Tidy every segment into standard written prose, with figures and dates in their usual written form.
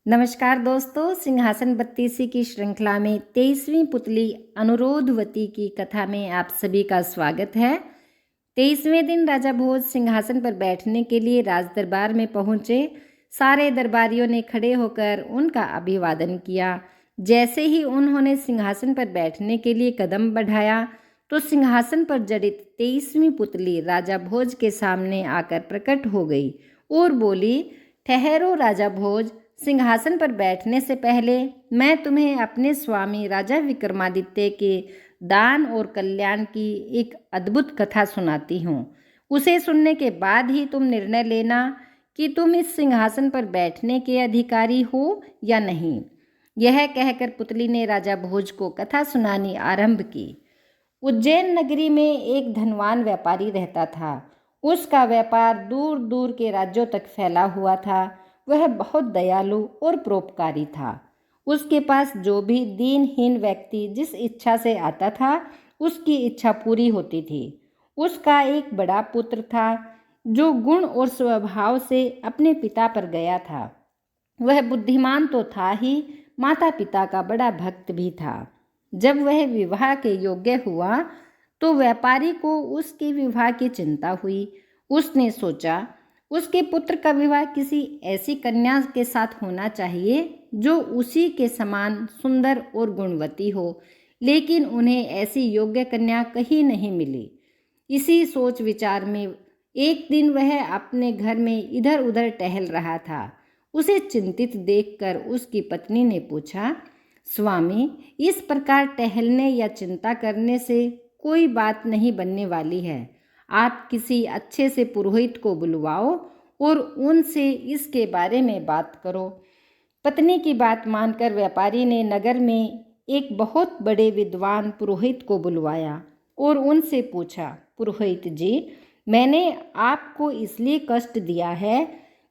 नमस्कार दोस्तों, सिंहासन बत्तीसी की श्रृंखला में 23वीं पुतली अनुरोधवती की कथा में आप सभी का स्वागत है। 23वें दिन राजा भोज सिंहासन पर बैठने के लिए राज दरबार में पहुंचे। सारे दरबारियों ने खड़े होकर उनका अभिवादन किया। जैसे ही उन्होंने सिंहासन पर बैठने के लिए कदम बढ़ाया तो सिंहासन पर जड़ित 23वीं पुतली राजा भोज के सामने आकर प्रकट हो गई और बोली, ठहरो राजा भोज, सिंहासन पर बैठने से पहले मैं तुम्हें अपने स्वामी राजा विक्रमादित्य के दान और कल्याण की एक अद्भुत कथा सुनाती हूँ। उसे सुनने के बाद ही तुम निर्णय लेना कि तुम इस सिंहासन पर बैठने के अधिकारी हो या नहीं। यह कहकर पुतली ने राजा भोज को कथा सुनानी आरंभ की। उज्जैन नगरी में एक धनवान व्यापारी रहता था। उसका व्यापार दूर दूर के राज्यों तक फैला हुआ था। वह बहुत दयालु और परोपकारी था। उसके पास जो भी दीनहीन व्यक्ति जिस इच्छा से आता था उसकी इच्छा पूरी होती थी। उसका एक बड़ा पुत्र था जो गुण और स्वभाव से अपने पिता पर गया था। वह बुद्धिमान तो था ही, माता पिता का बड़ा भक्त भी था। जब वह विवाह के योग्य हुआ तो व्यापारी को उसके विवाह की चिंता हुई। उसने सोचा उसके पुत्र का विवाह किसी ऐसी कन्या के साथ होना चाहिए जो उसी के समान सुंदर और गुणवती हो, लेकिन उन्हें ऐसी योग्य कन्या कहीं नहीं मिली। इसी सोच विचार में एक दिन वह अपने घर में इधर उधर टहल रहा था। उसे चिंतित देखकर उसकी पत्नी ने पूछा, स्वामी, इस प्रकार टहलने या चिंता करने से कोई बात नहीं बनने वाली है। आप किसी अच्छे से पुरोहित को बुलवाओ और उनसे इसके बारे में बात करो। पत्नी की बात मानकर व्यापारी ने नगर में एक बहुत बड़े विद्वान पुरोहित को बुलवाया और उनसे पूछा, पुरोहित जी, मैंने आपको इसलिए कष्ट दिया है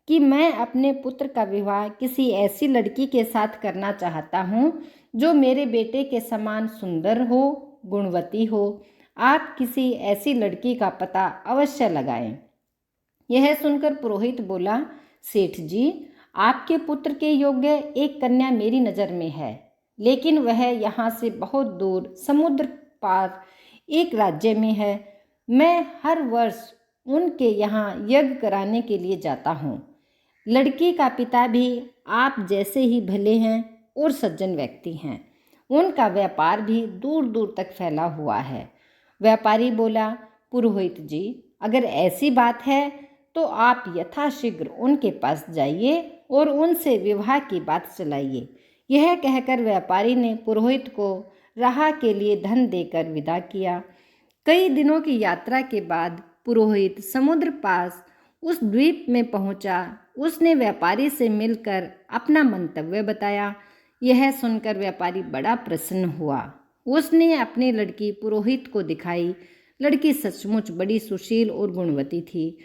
कि मैं अपने पुत्र का विवाह किसी ऐसी लड़की के साथ करना चाहता हूँ जो मेरे बेटे के समान सुंदर हो, गुणवती हो। आप किसी ऐसी लड़की का पता अवश्य लगाएं। यह सुनकर पुरोहित बोला, सेठ जी, आपके पुत्र के योग्य एक कन्या मेरी नज़र में है, लेकिन वह यहाँ से बहुत दूर समुद्र पार एक राज्य में है। मैं हर वर्ष उनके यहाँ यज्ञ कराने के लिए जाता हूँ। लड़की का पिता भी आप जैसे ही भले हैं और सज्जन व्यक्ति हैं। उनका व्यापार भी दूर दूर तक फैला हुआ है। व्यापारी बोला, पुरोहित जी, अगर ऐसी बात है तो आप यथाशीघ्र उनके पास जाइए और उनसे विवाह की बात चलाइए। यह कहकर व्यापारी ने पुरोहित को राह के लिए धन देकर विदा किया। कई दिनों की यात्रा के बाद पुरोहित समुद्र पास उस द्वीप में पहुंचा। उसने व्यापारी से मिलकर अपना मंतव्य बताया। यह सुनकर व्यापारी बड़ा प्रसन्न हुआ। उसने अपनी लड़की पुरोहित को दिखाई। लड़की सचमुच बड़ी सुशील और गुणवती थी।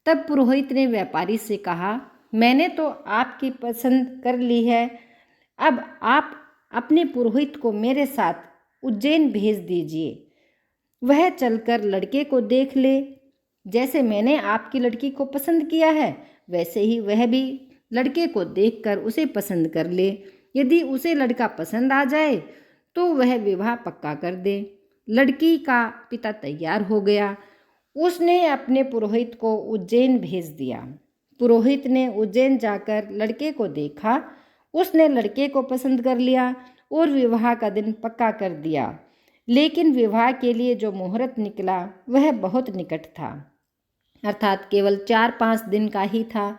तब पुरोहित ने व्यापारी से कहा, मैंने तो आपकी पसंद कर ली है। अब आप अपने पुरोहित को मेरे साथ उज्जैन भेज दीजिए। वह चलकर लड़के को देख ले। जैसे मैंने आपकी लड़की को पसंद किया है वैसे ही वह भी लड़के को देखकर उसे पसंद कर ले। यदि उसे लड़का पसंद आ जाए तो वह विवाह पक्का कर दे। लड़की का पिता तैयार हो गया। उसने अपने पुरोहित को उज्जैन भेज दिया। पुरोहित ने उज्जैन जाकर लड़के को देखा। उसने लड़के को पसंद कर लिया और विवाह का दिन पक्का कर दिया। लेकिन विवाह के लिए जो मुहूर्त निकला वह बहुत निकट था, अर्थात केवल 4-5 दिन का ही था।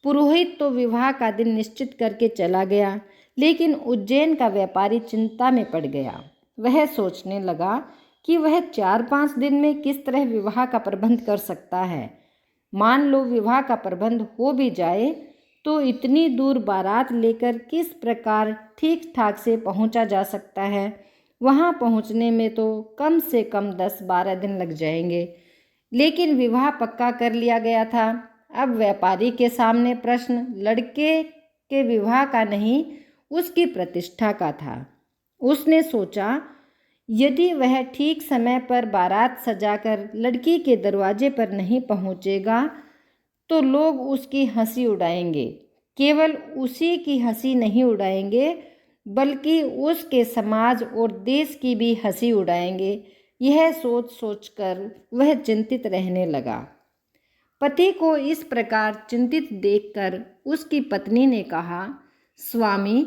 पुरोहित तो विवाह का दिन निश्चित करके चला गया, लेकिन उज्जैन का व्यापारी चिंता में पड़ गया। वह सोचने लगा कि वह 4-5 दिन में किस तरह विवाह का प्रबंध कर सकता है। मान लो विवाह का प्रबंध हो भी जाए तो इतनी दूर बारात लेकर किस प्रकार ठीक ठाक से पहुंचा जा सकता है। वहां पहुंचने में तो कम से कम 10-12 दिन लग जाएंगे। लेकिन विवाह पक्का कर लिया गया था। अब व्यापारी के सामने प्रश्न लड़के के विवाह का नहीं, उसकी प्रतिष्ठा का था। उसने सोचा, यदि वह ठीक समय पर बारात सजाकर लड़की के दरवाजे पर नहीं पहुंचेगा तो लोग उसकी हंसी उड़ाएंगे केवल उसी की हंसी नहीं उड़ाएंगे बल्कि उसके समाज और देश की भी हंसी उड़ाएंगे। यह सोच सोचकर वह चिंतित रहने लगा। पति को इस प्रकार चिंतित देखकर उसकी पत्नी ने कहा, स्वामी,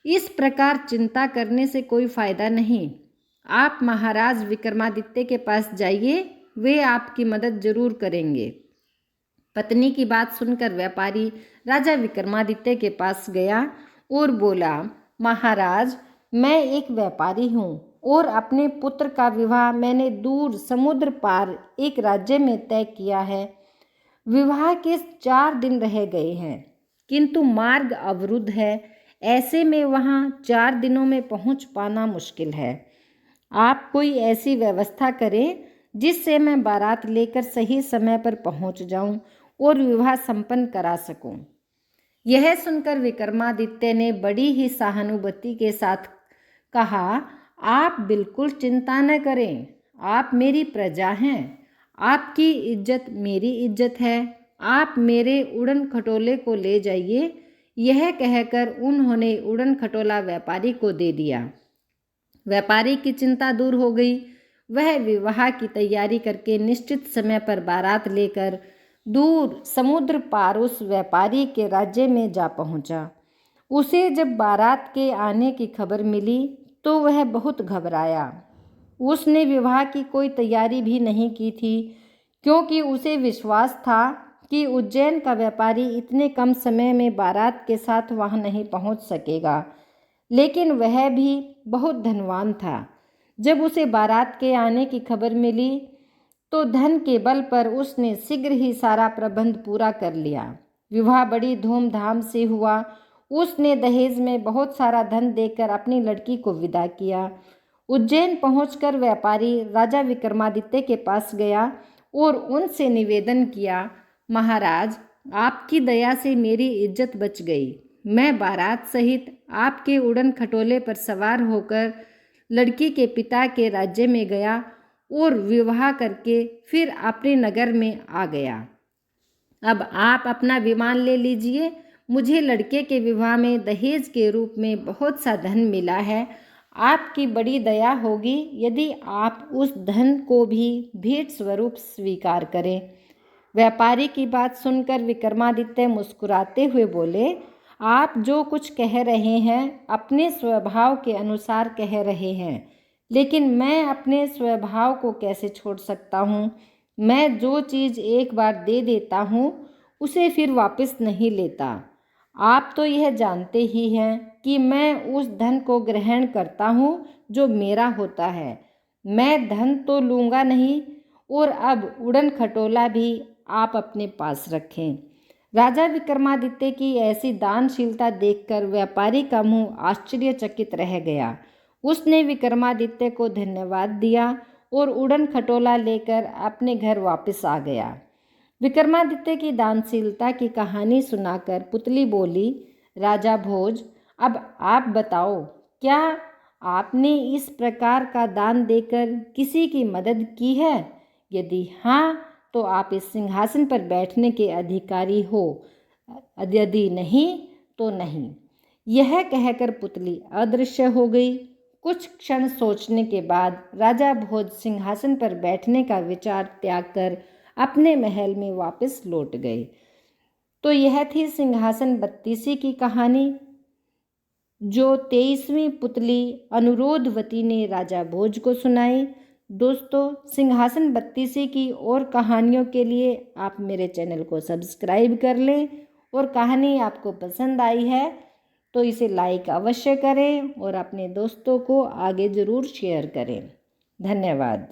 इस प्रकार चिंता करने से कोई फायदा नहीं। आप महाराज विक्रमादित्य के पास जाइए, वे आपकी मदद जरूर करेंगे। पत्नी की बात सुनकर व्यापारी राजा विक्रमादित्य के पास गया और बोला, महाराज, मैं एक व्यापारी हूँ और अपने पुत्र का विवाह मैंने दूर समुद्र पार एक राज्य में तय किया है। विवाह के 4 दिन रह गए हैं, किंतु मार्ग अवरुद्ध है। ऐसे में वहाँ 4 दिनों में पहुँच पाना मुश्किल है। आप कोई ऐसी व्यवस्था करें जिससे मैं बारात लेकर सही समय पर पहुँच जाऊँ और विवाह संपन्न करा सकूँ। यह सुनकर विक्रमादित्य ने बड़ी ही सहानुभूति के साथ कहा, आप बिल्कुल चिंता न करें। आप मेरी प्रजा हैं। आपकी इज्जत मेरी इज्जत है। आप मेरे उड़न खटोले को ले जाइए। यह कहकर उन्होंने उड़न खटोला व्यापारी को दे दिया। व्यापारी की चिंता दूर हो गई। वह विवाह की तैयारी करके निश्चित समय पर बारात लेकर दूर समुद्र पार उस व्यापारी के राज्य में जा पहुंचा। उसे जब बारात के आने की खबर मिली तो वह बहुत घबराया। उसने विवाह की कोई तैयारी भी नहीं की थी, क्योंकि उसे विश्वास था कि उज्जैन का व्यापारी इतने कम समय में बारात के साथ वहां नहीं पहुंच सकेगा। लेकिन वह भी बहुत धनवान था। जब उसे बारात के आने की खबर मिली तो धन के बल पर उसने शीघ्र ही सारा प्रबंध पूरा कर लिया। विवाह बड़ी धूमधाम से हुआ। उसने दहेज में बहुत सारा धन देकर अपनी लड़की को विदा किया। उज्जैन पहुंचकर व्यापारी राजा विक्रमादित्य के पास गया और उनसे निवेदन किया, महाराज, आपकी दया से मेरी इज्जत बच गई। मैं बारात सहित आपके उड़न खटोले पर सवार होकर लड़की के पिता के राज्य में गया और विवाह करके फिर अपने नगर में आ गया। अब आप अपना विमान ले लीजिए। मुझे लड़के के विवाह में दहेज के रूप में बहुत सा धन मिला है। आपकी बड़ी दया होगी यदि आप उस धन को भी भेंट स्वरूप स्वीकार करें। व्यापारी की बात सुनकर विक्रमादित्य मुस्कुराते हुए बोले, आप जो कुछ कह रहे हैं अपने स्वभाव के अनुसार कह रहे हैं, लेकिन मैं अपने स्वभाव को कैसे छोड़ सकता हूँ। मैं जो चीज़ एक बार दे देता हूँ उसे फिर वापस नहीं लेता। आप तो यह जानते ही हैं कि मैं उस धन को ग्रहण करता हूँ जो मेरा होता है। मैं धन तो लूँगा नहीं, और अब उड़न खटोला भी आप अपने पास रखें। राजा विक्रमादित्य की ऐसी दानशीलता देखकर व्यापारी का मुंह आश्चर्यचकित रह गया। उसने विक्रमादित्य को धन्यवाद दिया और उड़न खटोला लेकर अपने घर वापस आ गया। विक्रमादित्य की दानशीलता की कहानी सुनाकर पुतली बोली, राजा भोज, अब आप बताओ, क्या आपने इस प्रकार का दान देकर किसी की मदद की है? यदि हाँ, तो आप इस सिंहासन पर बैठने के अधिकारी हो। यदि नहीं तो नहीं। यह कहकर पुतली अदृश्य हो गई। कुछ क्षण सोचने के बाद राजा भोज सिंहासन पर बैठने का विचार त्याग कर अपने महल में वापस लौट गए। तो यह थी सिंहासन बत्तीसी की कहानी, जो 23वीं पुतली अनुरोधवती ने राजा भोज को सुनाई। दोस्तों, सिंहासन बत्तीसी की और कहानियों के लिए आप मेरे चैनल को सब्सक्राइब कर लें, और कहानी आपको पसंद आई है तो इसे लाइक अवश्य करें और अपने दोस्तों को आगे ज़रूर शेयर करें। धन्यवाद।